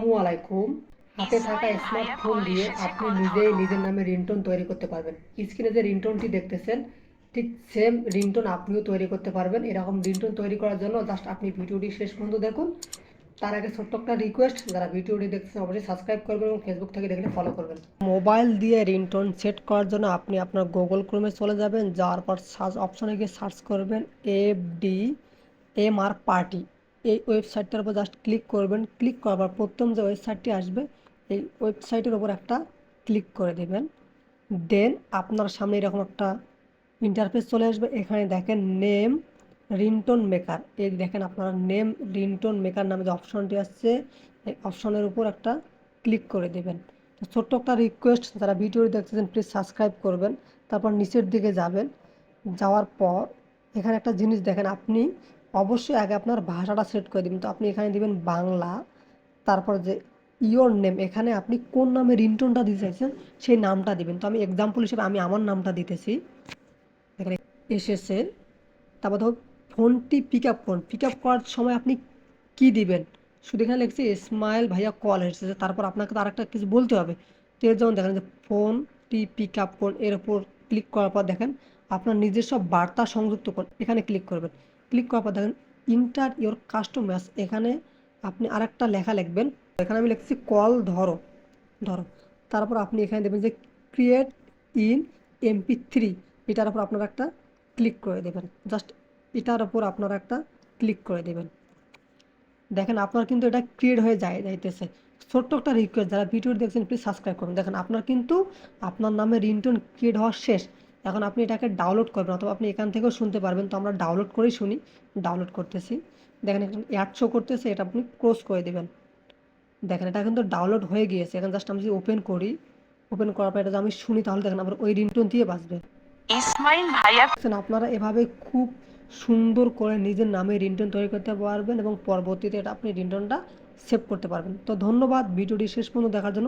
আসসালামু আলাইকুম। হাতে থাকা স্মার্টফোন দিয়ে আপনি নিজেই নিজের নামে রিংটোন তৈরি করতে পারবেন। স্ক্রিনে যে রিংটোনটি দেখতেছেন ঠিক সেম রিংটোন আপনিও তৈরি করতে পারবেন। এরকম রিংটোন তৈরি করার জন্য জাস্ট আপনি ভিডিওটি শেষ পর্যন্ত দেখুন। তার আগে ছোট্ট একটা রিকোয়েস্ট, যারা ভিডিওটি দেখতেছেন অবশ্যই সাবস্ক্রাইব করবেন এবং ফেসবুক থেকে দেখলে ফলো করবেন। মোবাইল দিয়ে রিংটোন সেট করার জন্য আপনি আপনার গুগল ক্রোমে চলে যাবেন, যাওয়ার পর সার্চ অপশনে গিয়ে সার্চ করবেন FDMR পার্টি। এই ওয়েবসাইটটার উপর জাস্ট ক্লিক করবেন। ক্লিক করার পর প্রথম যে ওয়েবসাইটটি আসবে এই ওয়েবসাইটের উপর একটা ক্লিক করে দেবেন। দেন আপনার সামনে এরকম একটা ইন্টারফেস চলে আসবে। এখানে দেখেন নেম রিংটোন মেকার, এই দেখেন আপনারা নেম রিংটোন মেকার নামে যে অপশনটি আসছে এই অপশনের উপর একটা ক্লিক করে দেবেন। তো ছোট্ট একটা রিকোয়েস্ট, যারা ভিডিও দেখতেছেন প্লিজ সাবস্ক্রাইব করবেন। তারপর নিচের দিকে যাবেন, যাওয়ার পর এখানে একটা জিনিস দেখেন, আপনি অবশ্যই আগে আপনার ভাষাটা সিলেক্ট করে দিবেন। তো আপনি এখানে দিবেন বাংলা, তারপর যে ইওর নেম, এখানে আপনি কোন নামে রিংটোনটা দিতে চাইছেন সেই নামটা দিবেন। তো আমি এক্সাম্পল হিসেবে আমি আমার নামটা দিতেছি, এখানে এসেছে। তারপর ধরো ফোনটি পিক আপ করুন, পিক আপ করার সময় আপনি কি দিবেন, শুধু এখানে লিখছি ইসমাইল ভাইয়া কল এসেছে, তারপর আপনাকে তো আরেকটা কিছু বলতে হবে। তো এর যেমন দেখেন যে ফোনটি পিক আপ করুন, এর উপর ক্লিক করার পর দেখেন আপনার নিজস্ব বার্তা সংযুক্ত করুন, এখানে ক্লিক করবেন। ক্লিক করার পর দেখেন ইন্টার ইওর কাস্টমার্স, এখানে আপনি আরেকটা লেখা লিখবেন। এখানে আমি লিখছি কল ধরো ধরো। তারপর আপনি এখানে দেবেন যে ক্রিয়েট ইন MP3, এটার উপর আপনারা একটা ক্লিক করে দেবেন। জাস্ট এটার উপর আপনারা একটা ক্লিক করে দেবেন। দেখেন আপনার কিন্তু এটা ক্রিয়েট হয়ে যাইতেছে। ছোট্ট একটা রিকোয়েস্ট, যারা ভিডিও দেখছেন প্লিজ সাবস্ক্রাইব করুন। দেখেন আপনার কিন্তু আপনার নামে রিংটোন ক্রিয়েট হওয়া শেষ। এখন আপনি এটাকে ডাউনলোড করবেন, অথবা আপনি এখান থেকেও শুনতে পারবেন। তো আমরা ডাউনলোড করেই শুনি, ডাউনলোড করতেছি। দেখেন এখানে অ্যাড শো করতেছে, এটা আপনি ক্লোজ করে দেবেন। দেখেন এটা কিন্তু ডাউনলোড হয়ে গিয়েছে। এখন জাস্ট আমি যদি ওপেন করি, ওপেন করার পর এটা যদি আমি শুনি, তাহলে দেখেন আবার ওই রিংটোন দিয়ে বাজবে। ইসমাইল ভাইয়া, আপনারা এভাবে খুব সুন্দর করে নিজের নামে রিংটোন তৈরি করতে পারবেন এবং পরবর্তীতে এটা আপনি রিংটোনটা সেভ করতে পারবেন। তো ধন্যবাদ ভিডিওটি শেষ পর্যন্ত দেখার জন্য।